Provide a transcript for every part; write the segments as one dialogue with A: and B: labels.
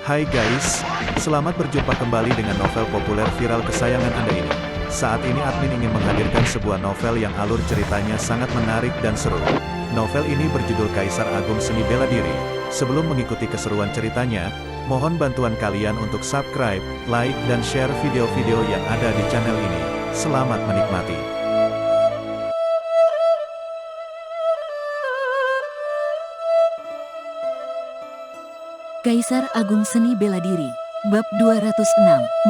A: Hai guys, selamat berjumpa kembali dengan novel populer viral kesayangan Anda ini. Saat ini admin ingin menghadirkan sebuah novel yang alur ceritanya sangat menarik dan seru. Novel ini berjudul Kaisar Agung Seni Bela Diri. Sebelum mengikuti keseruan ceritanya, mohon bantuan kalian untuk subscribe, like, dan share video-video yang ada di channel ini. Selamat menikmati.
B: Kaisar Agung Seni Bela Diri, Bab 206,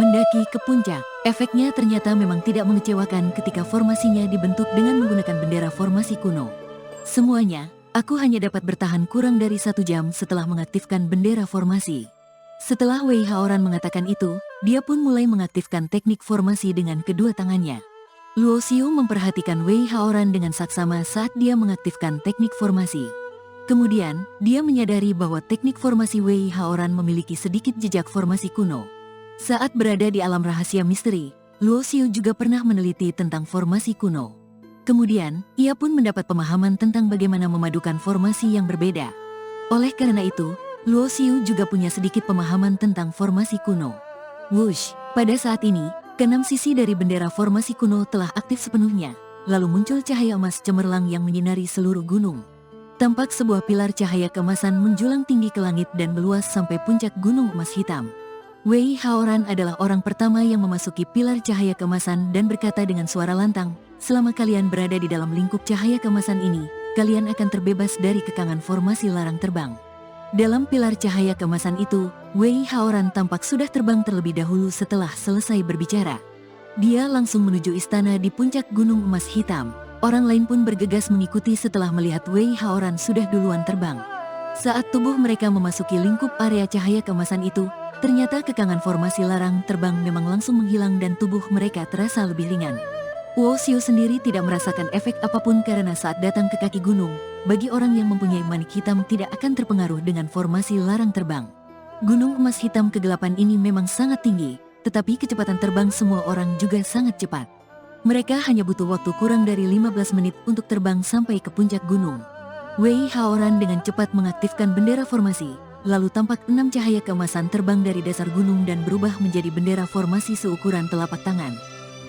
B: Mendaki ke Puncak. Efeknya ternyata memang tidak mengecewakan ketika formasinya dibentuk dengan menggunakan bendera formasi kuno. Semuanya, aku hanya dapat bertahan kurang dari 1 jam setelah mengaktifkan bendera formasi. Setelah Wei Haoran mengatakan itu, dia pun mulai mengaktifkan teknik formasi dengan kedua tangannya. Luo Xiu memperhatikan Wei Haoran dengan saksama saat dia mengaktifkan teknik formasi. Kemudian, dia menyadari bahwa teknik formasi Wei Haoran memiliki sedikit jejak formasi kuno. Saat berada di alam rahasia misteri, Luo Xiu juga pernah meneliti tentang formasi kuno. Kemudian, ia pun mendapat pemahaman tentang bagaimana memadukan formasi yang berbeda. Oleh karena itu, Luo Xiu juga punya sedikit pemahaman tentang formasi kuno. Wush, pada saat ini, keenam sisi dari bendera formasi kuno telah aktif sepenuhnya, lalu muncul cahaya emas cemerlang yang menyinari seluruh gunung. Tampak sebuah pilar cahaya keemasan menjulang tinggi ke langit dan meluas sampai puncak gunung emas hitam. Wei Haoran adalah orang pertama yang memasuki pilar cahaya keemasan dan berkata dengan suara lantang, "Selama kalian berada di dalam lingkup cahaya keemasan ini, kalian akan terbebas dari kekangan formasi larang terbang." Dalam pilar cahaya keemasan itu, Wei Haoran tampak sudah terbang terlebih dahulu setelah selesai berbicara. Dia langsung menuju istana di puncak gunung emas hitam. Orang lain pun bergegas mengikuti setelah melihat Wei Haoran sudah duluan terbang. Saat tubuh mereka memasuki lingkup area cahaya keemasan itu, ternyata kekangan formasi larang terbang memang langsung menghilang dan tubuh mereka terasa lebih ringan. Luo Xiu sendiri tidak merasakan efek apapun karena saat datang ke kaki gunung, bagi orang yang mempunyai manik hitam tidak akan terpengaruh dengan formasi larang terbang. Gunung emas hitam kegelapan ini memang sangat tinggi, tetapi kecepatan terbang semua orang juga sangat cepat. Mereka hanya butuh waktu kurang dari 15 menit untuk terbang sampai ke puncak gunung. Wei Haoran dengan cepat mengaktifkan bendera formasi, lalu tampak 6 cahaya keemasan terbang dari dasar gunung dan berubah menjadi bendera formasi seukuran telapak tangan.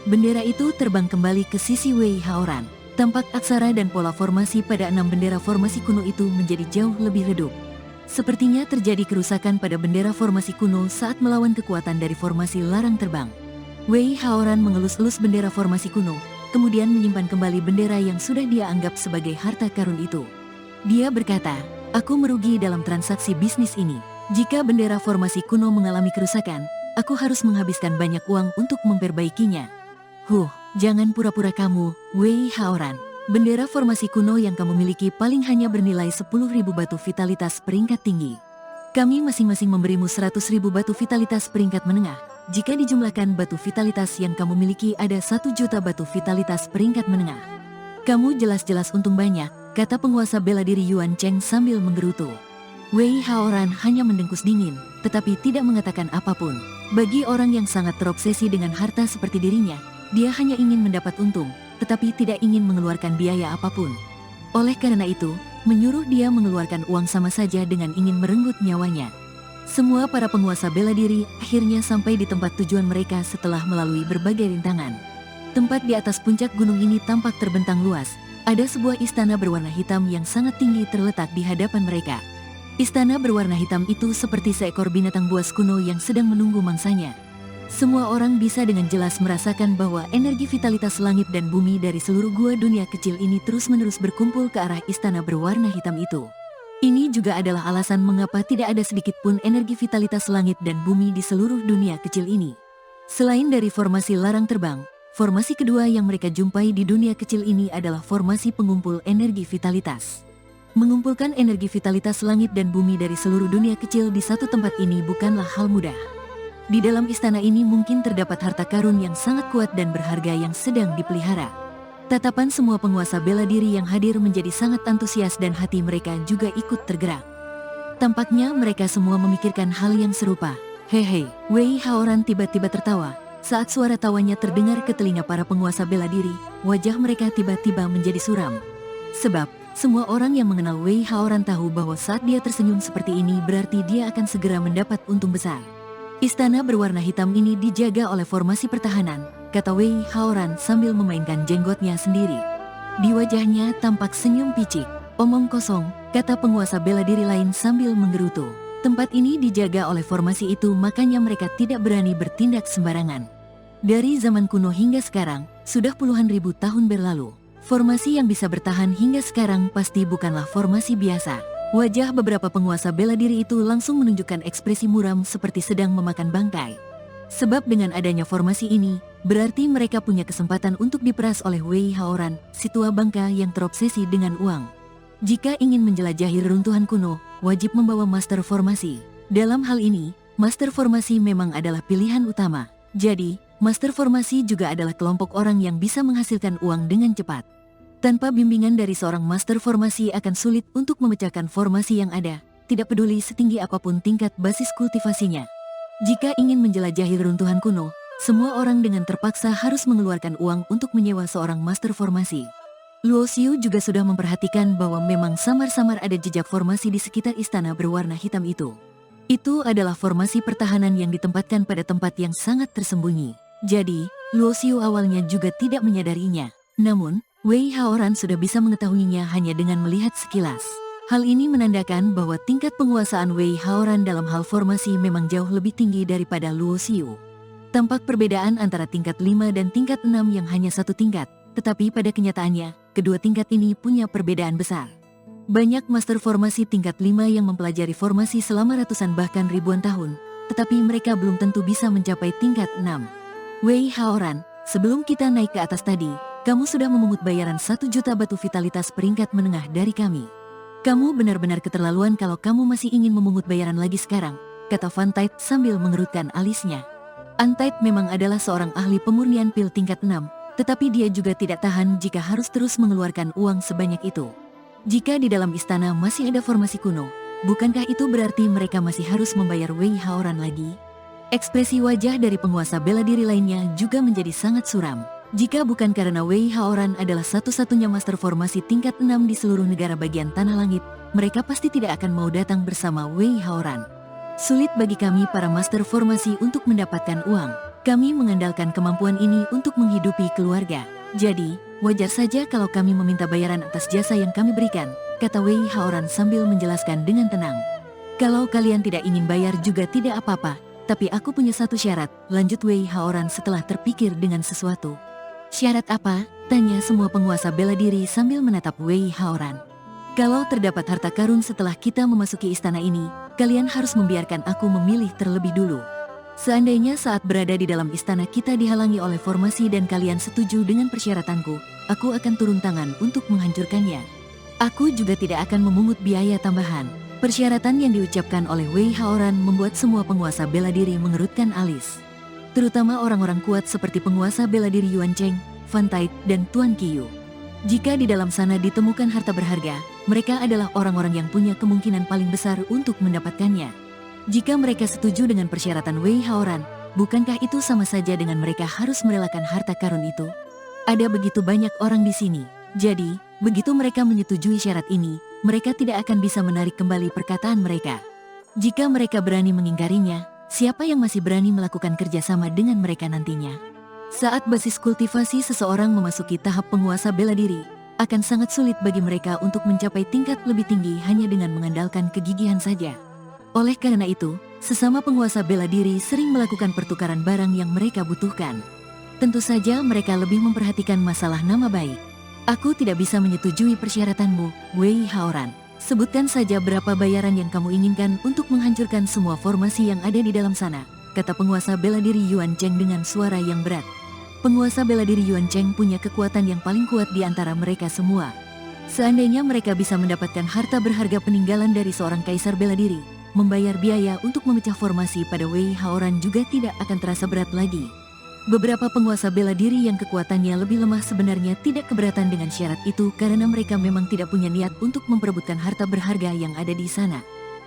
B: Bendera itu terbang kembali ke sisi Wei Haoran. Tampak aksara dan pola formasi pada 6 bendera formasi kuno itu menjadi jauh lebih redup. Sepertinya terjadi kerusakan pada bendera formasi kuno saat melawan kekuatan dari formasi larang terbang. Wei Haoran mengelus-elus bendera formasi kuno, kemudian menyimpan kembali bendera yang sudah dia anggap sebagai harta karun itu. Dia berkata, "Aku merugi dalam transaksi bisnis ini. Jika bendera formasi kuno mengalami kerusakan, aku harus menghabiskan banyak uang untuk memperbaikinya." Jangan pura-pura kamu, Wei Haoran. Bendera formasi kuno yang kamu miliki paling hanya bernilai 10.000 batu vitalitas peringkat tinggi. Kami masing-masing memberimu 100.000 batu vitalitas peringkat menengah. Jika dijumlahkan batu vitalitas yang kamu miliki ada 1 juta batu vitalitas peringkat menengah. Kamu jelas-jelas untung banyak, kata penguasa bela diri Yuan Cheng sambil menggerutu. Wei Haoran hanya mendengkus dingin, tetapi tidak mengatakan apapun. Bagi orang yang sangat terobsesi dengan harta seperti dirinya, dia hanya ingin mendapat untung, tetapi tidak ingin mengeluarkan biaya apapun. Oleh karena itu, menyuruh dia mengeluarkan uang sama saja dengan ingin merenggut nyawanya. Semua para penguasa bela diri akhirnya sampai di tempat tujuan mereka setelah melalui berbagai rintangan. Tempat di atas puncak gunung ini tampak terbentang luas. Ada sebuah istana berwarna hitam yang sangat tinggi terletak di hadapan mereka. Istana berwarna hitam itu seperti seekor binatang buas kuno yang sedang menunggu mangsanya. Semua orang bisa dengan jelas merasakan bahwa energi vitalitas langit dan bumi dari seluruh gua dunia kecil ini terus-menerus berkumpul ke arah istana berwarna hitam itu. Ini juga adalah alasan mengapa tidak ada sedikit pun energi vitalitas langit dan bumi di seluruh dunia kecil ini. Selain dari formasi larang terbang, formasi kedua yang mereka jumpai di dunia kecil ini adalah formasi pengumpul energi vitalitas. Mengumpulkan energi vitalitas langit dan bumi dari seluruh dunia kecil di satu tempat ini bukanlah hal mudah. Di dalam istana ini mungkin terdapat harta karun yang sangat kuat dan berharga yang sedang dipelihara. Tatapan semua penguasa bela diri yang hadir menjadi sangat antusias dan hati mereka juga ikut tergerak. Tampaknya mereka semua memikirkan hal yang serupa. Hehe, Wei Haoran tiba-tiba tertawa. Saat suara tawanya terdengar ke telinga para penguasa bela diri, wajah mereka tiba-tiba menjadi suram. Sebab, Semua orang yang mengenal Wei Haoran tahu bahwa saat dia tersenyum seperti ini berarti dia akan segera mendapat untung besar. Istana berwarna hitam ini dijaga oleh formasi pertahanan, kata Wei Haoran sambil memainkan jenggotnya sendiri. Di wajahnya tampak senyum picik. Omong kosong, kata penguasa bela diri lain sambil menggerutu. Tempat ini dijaga oleh formasi itu, makanya mereka tidak berani bertindak sembarangan. Dari zaman kuno hingga sekarang, sudah puluhan ribu tahun berlalu. Formasi yang bisa bertahan hingga sekarang pasti bukanlah formasi biasa. Wajah beberapa penguasa bela diri itu langsung menunjukkan ekspresi muram seperti sedang memakan bangkai. Sebab dengan adanya formasi ini, berarti mereka punya kesempatan untuk diperas oleh Wei Haoran, si tua bangka yang terobsesi dengan uang. Jika ingin menjelajahi reruntuhan kuno, wajib membawa master formasi. Dalam hal ini, master formasi memang adalah pilihan utama. Jadi, master formasi juga adalah kelompok orang yang bisa menghasilkan uang dengan cepat. Tanpa bimbingan dari seorang master formasi akan sulit untuk memecahkan formasi yang ada, tidak peduli setinggi apapun tingkat basis kultivasinya. Jika ingin menjelajahi reruntuhan kuno, semua orang dengan terpaksa harus mengeluarkan uang untuk menyewa seorang master formasi. Luo Xiu juga sudah memperhatikan bahwa memang samar-samar ada jejak formasi di sekitar istana berwarna hitam itu. Itu adalah formasi pertahanan yang ditempatkan pada tempat yang sangat tersembunyi. Jadi, Luo Xiu awalnya juga tidak menyadarinya. Namun, Wei Haoran sudah bisa mengetahuinya hanya dengan melihat sekilas. Hal ini menandakan bahwa tingkat penguasaan Wei Haoran dalam hal formasi memang jauh lebih tinggi daripada Luo Xiu. Tampak perbedaan antara tingkat 5 dan tingkat 6 yang hanya satu tingkat, tetapi pada kenyataannya, kedua tingkat ini punya perbedaan besar. Banyak master formasi tingkat 5 yang mempelajari formasi selama ratusan bahkan ribuan tahun, tetapi mereka belum tentu bisa mencapai tingkat 6. Wei Haoran, sebelum kita naik ke atas tadi, kamu sudah memungut bayaran 1 juta batu vitalitas peringkat menengah dari kami. Kamu benar-benar keterlaluan kalau kamu masih ingin memungut bayaran lagi sekarang, kata Van Tite sambil mengerutkan alisnya. Antait memang adalah seorang ahli pemurnian pil tingkat 6, tetapi dia juga tidak tahan jika harus terus mengeluarkan uang sebanyak itu. Jika di dalam istana masih ada formasi kuno, bukankah itu berarti mereka masih harus membayar Wei Haoran lagi? Ekspresi wajah dari penguasa bela diri lainnya juga menjadi sangat suram. Jika bukan karena Wei Haoran adalah satu-satunya master formasi tingkat 6 di seluruh negara bagian Tanah Langit, mereka pasti tidak akan mau datang bersama Wei Haoran. Sulit bagi kami para master formasi untuk mendapatkan uang. Kami mengandalkan kemampuan ini untuk menghidupi keluarga. Jadi, wajar saja kalau kami meminta bayaran atas jasa yang kami berikan, kata Wei Haoran sambil menjelaskan dengan tenang. Kalau kalian tidak ingin bayar juga tidak apa-apa, tapi aku punya satu syarat, lanjut Wei Haoran setelah terpikir dengan sesuatu. Syarat apa? Tanya semua penguasa bela diri sambil menatap Wei Haoran. Kalau terdapat harta karun setelah kita memasuki istana ini, kalian harus membiarkan aku memilih terlebih dulu. Seandainya saat berada di dalam istana kita dihalangi oleh formasi dan kalian setuju dengan persyaratanku, aku akan turun tangan untuk menghancurkannya. Aku juga tidak akan memungut biaya tambahan. Persyaratan yang diucapkan oleh Wei Haoran membuat semua penguasa bela diri mengerutkan alis. Terutama orang-orang kuat seperti penguasa bela diri Yuan Cheng, Van Tite, dan Tuan Qiyu. Jika di dalam sana ditemukan harta berharga, mereka adalah orang-orang yang punya kemungkinan paling besar untuk mendapatkannya. Jika mereka setuju dengan persyaratan Wei Haoran, bukankah itu sama saja dengan mereka harus merelakan harta karun itu? Ada begitu banyak orang di sini, jadi, begitu mereka menyetujui syarat ini, mereka tidak akan bisa menarik kembali perkataan mereka. Jika mereka berani mengingkarinya, siapa yang masih berani melakukan kerjasama dengan mereka nantinya? Saat basis kultivasi seseorang memasuki tahap penguasa bela diri, akan sangat sulit bagi mereka untuk mencapai tingkat lebih tinggi hanya dengan mengandalkan kegigihan saja. Oleh karena itu, sesama penguasa bela diri sering melakukan pertukaran barang yang mereka butuhkan. Tentu saja mereka lebih memperhatikan masalah nama baik. Aku tidak bisa menyetujui persyaratanmu, Wei Haoran. Sebutkan saja berapa bayaran yang kamu inginkan untuk menghancurkan semua formasi yang ada di dalam sana, kata penguasa bela diri Yuan Cheng dengan suara yang berat. Penguasa bela diri Yuan Cheng punya kekuatan yang paling kuat di antara mereka semua. Seandainya mereka bisa mendapatkan harta berharga peninggalan dari seorang kaisar bela diri, membayar biaya untuk memecah formasi pada Wei Haoran juga tidak akan terasa berat lagi. Beberapa penguasa bela diri yang kekuatannya lebih lemah sebenarnya tidak keberatan dengan syarat itu karena mereka memang tidak punya niat untuk memperebutkan harta berharga yang ada di sana.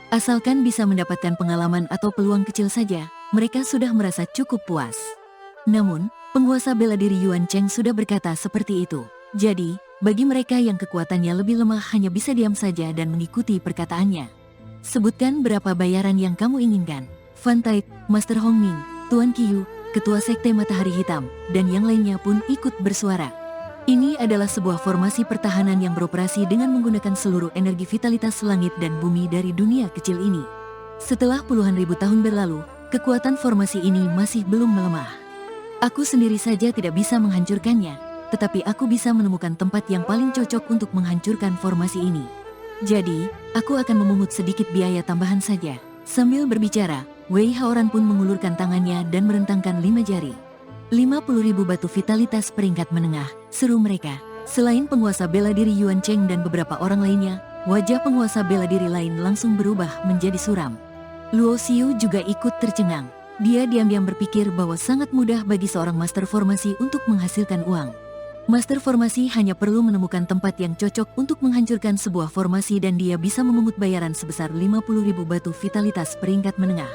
B: Asalkan bisa mendapatkan pengalaman atau peluang kecil saja, mereka sudah merasa cukup puas. Namun, penguasa bela diri Yuan Cheng sudah berkata seperti itu. Jadi, Bagi mereka yang kekuatannya lebih lemah hanya bisa diam saja dan mengikuti perkataannya. Sebutkan berapa bayaran yang kamu inginkan. Fan Tide, Master Hongming, Tuan Qiyu, Ketua Sekte Matahari Hitam, dan yang lainnya pun ikut bersuara. Ini adalah sebuah formasi pertahanan yang beroperasi dengan menggunakan seluruh energi vitalitas langit dan bumi dari dunia kecil ini. Setelah puluhan ribu tahun berlalu, kekuatan formasi ini masih belum melemah. Aku sendiri saja tidak bisa menghancurkannya, tetapi aku bisa menemukan tempat yang paling cocok untuk menghancurkan formasi ini. Jadi, aku akan memungut sedikit biaya tambahan saja. Sambil berbicara, Wei Haoran pun mengulurkan tangannya dan merentangkan 5 jari. 50.000 batu vitalitas peringkat menengah, seru mereka. Selain penguasa bela diri Yuan Cheng dan beberapa orang lainnya, wajah penguasa bela diri lain langsung berubah menjadi suram. Luo Xiu juga ikut tercengang. Dia diam-diam berpikir bahwa sangat mudah bagi seorang master formasi untuk menghasilkan uang. Master formasi hanya perlu menemukan tempat yang cocok untuk menghancurkan sebuah formasi dan dia bisa memungut bayaran sebesar 50.000 batu vitalitas peringkat menengah.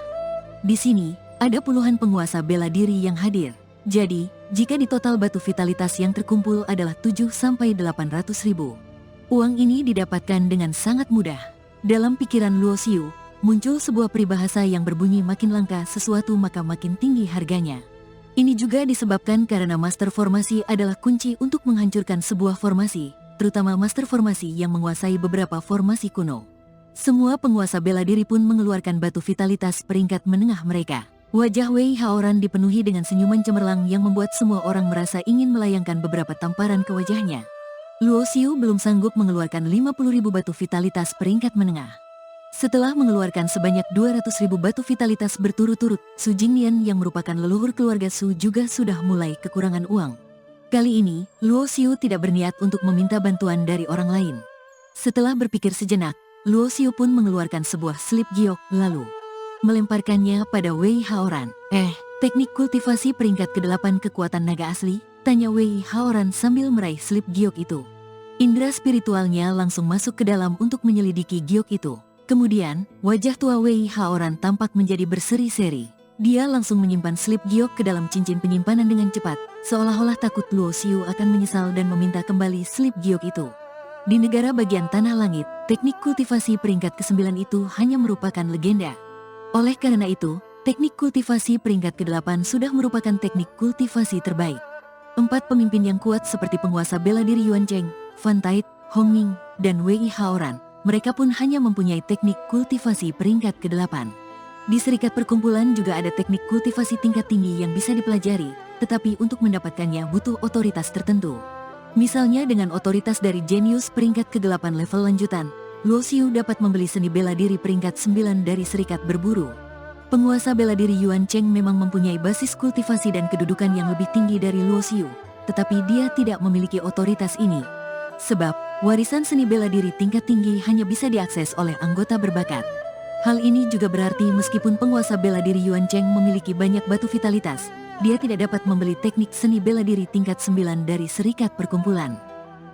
B: Di sini, ada puluhan penguasa bela diri yang hadir. Jadi, jika di total batu vitalitas yang terkumpul adalah 7-800.000. Uang ini didapatkan dengan sangat mudah. Dalam pikiran Luo Xiu, muncul sebuah peribahasa yang berbunyi makin langka sesuatu maka makin tinggi harganya. Ini juga disebabkan karena master formasi adalah kunci untuk menghancurkan sebuah formasi, terutama master formasi yang menguasai beberapa formasi kuno. Semua penguasa bela diri pun mengeluarkan batu vitalitas peringkat menengah mereka. Wajah Wei Haoran dipenuhi dengan senyuman cemerlang yang membuat semua orang merasa ingin melayangkan beberapa tamparan ke wajahnya. Luo Xiu belum sanggup mengeluarkan 50.000 batu vitalitas peringkat menengah. Setelah mengeluarkan sebanyak 200.000 batu vitalitas berturut-turut, Su Jingnian yang merupakan leluhur keluarga Su juga sudah mulai kekurangan uang. Kali ini, Luo Xiu tidak berniat untuk meminta bantuan dari orang lain. Setelah berpikir sejenak, Luo Xiu pun mengeluarkan sebuah slip giok lalu melemparkannya pada Wei Haoran. Teknik kultivasi peringkat ke-8 kekuatan naga asli? Tanya Wei Haoran sambil meraih slip giok itu. Indera spiritualnya langsung masuk ke dalam untuk menyelidiki giok itu. Kemudian, wajah tua Wei Haoran tampak menjadi berseri-seri. Dia langsung menyimpan slip giok ke dalam cincin penyimpanan dengan cepat, seolah-olah takut Luo Xiu akan menyesal dan meminta kembali slip giok itu. Di negara bagian tanah langit, teknik kultivasi peringkat ke-9 itu hanya merupakan legenda. Oleh karena itu, teknik kultivasi peringkat ke-8 sudah merupakan teknik kultivasi terbaik. 4 pemimpin yang kuat seperti penguasa bela diri Yuan Cheng, Fan Tide, Hongming, dan Wei Haoran, mereka pun hanya mempunyai teknik kultivasi peringkat ke-8. Di serikat perkumpulan juga ada teknik kultivasi tingkat tinggi yang bisa dipelajari, tetapi untuk mendapatkannya butuh otoritas tertentu. Misalnya dengan otoritas dari jenius peringkat ke-8 level lanjutan, Luo Xiu dapat membeli seni bela diri peringkat 9 dari serikat berburu. Penguasa bela diri Yuan Cheng memang mempunyai basis kultivasi dan kedudukan yang lebih tinggi dari Luo Xiu, tetapi dia tidak memiliki otoritas ini. Sebab, warisan seni bela diri tingkat tinggi hanya bisa diakses oleh anggota berbakat. Hal ini juga berarti meskipun penguasa bela diri Yuan Cheng memiliki banyak batu vitalitas, dia tidak dapat membeli teknik seni bela diri tingkat 9 dari serikat perkumpulan.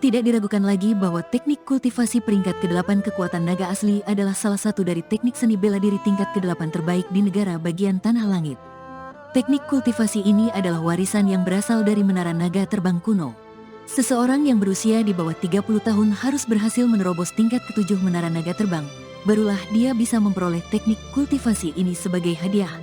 B: Tidak diragukan lagi bahwa teknik kultivasi peringkat ke-8 kekuatan naga asli adalah salah satu dari teknik seni bela diri tingkat ke-8 terbaik di negara bagian tanah langit. Teknik kultivasi ini adalah warisan yang berasal dari menara naga terbang kuno. Seseorang yang berusia di bawah 30 tahun harus berhasil menerobos tingkat ke-7 menara naga terbang, barulah dia bisa memperoleh teknik kultivasi ini sebagai hadiah.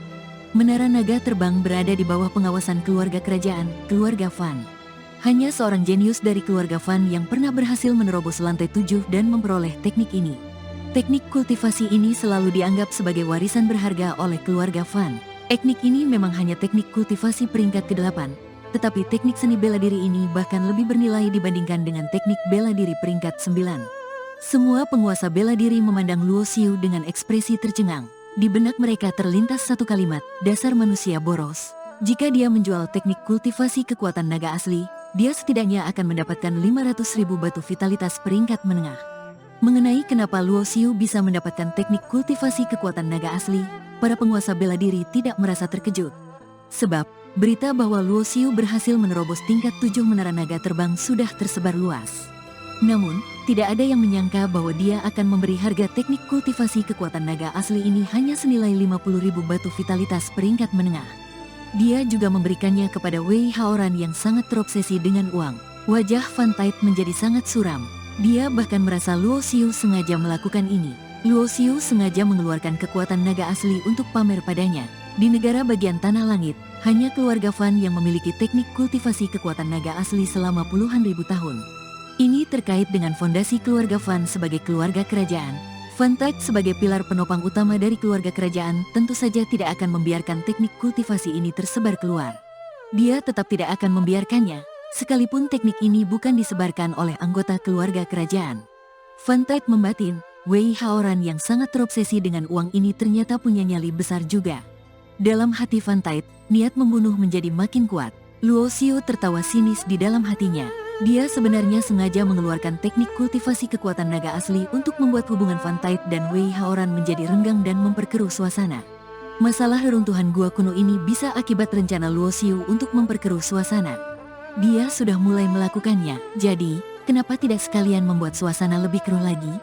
B: Menara naga terbang berada di bawah pengawasan keluarga kerajaan, keluarga Fan. Hanya seorang jenius dari keluarga Fan yang pernah berhasil menerobos lantai 7 dan memperoleh teknik ini. Teknik kultivasi ini selalu dianggap sebagai warisan berharga oleh keluarga Fan. Teknik ini memang hanya teknik kultivasi peringkat ke-8. Tetapi teknik seni bela diri ini bahkan lebih bernilai dibandingkan dengan teknik bela diri peringkat 9. Semua penguasa bela diri memandang Luo Xiu dengan ekspresi tercengang. Di benak mereka terlintas satu kalimat, dasar manusia boros. Jika dia menjual teknik kultivasi kekuatan naga asli, dia setidaknya akan mendapatkan 500.000 batu vitalitas peringkat menengah. Mengenai kenapa Luo Xiu bisa mendapatkan teknik kultivasi kekuatan naga asli, para penguasa bela diri tidak merasa terkejut. Sebab, berita bahwa Luo Xiu berhasil menerobos tingkat 7 menara naga terbang sudah tersebar luas. Namun, tidak ada yang menyangka bahwa dia akan memberi harga teknik kultivasi kekuatan naga asli ini hanya senilai 50.000 batu vitalitas peringkat menengah. Dia juga memberikannya kepada Wei Haoran yang sangat terobsesi dengan uang. Wajah Van Tite menjadi sangat suram. Dia bahkan merasa Luo Xiu sengaja melakukan ini. Luo Xiu sengaja mengeluarkan kekuatan naga asli untuk pamer padanya. Di negara bagian tanah langit, hanya keluarga Van yang memiliki teknik kultivasi kekuatan naga asli selama puluhan ribu tahun. Ini terkait dengan fondasi keluarga Van sebagai keluarga kerajaan. Van Tite sebagai pilar penopang utama dari keluarga kerajaan tentu saja tidak akan membiarkan teknik kultivasi ini tersebar keluar. Dia tetap tidak akan membiarkannya, sekalipun teknik ini bukan disebarkan oleh anggota keluarga kerajaan. Van Tite membatin, Wei Haoran yang sangat terobsesi dengan uang ini ternyata punya nyali besar juga. Dalam hati Van Tite, niat membunuh menjadi makin kuat. Luo Xiu tertawa sinis di dalam hatinya. Dia sebenarnya sengaja mengeluarkan teknik kultivasi kekuatan naga asli untuk membuat hubungan Van Tite dan Wei Haoran menjadi renggang dan memperkeruh suasana. Masalah reruntuhan gua kuno ini bisa akibat rencana Luo Xiu untuk memperkeruh suasana. Dia sudah mulai melakukannya, jadi kenapa tidak sekalian membuat suasana lebih keruh lagi?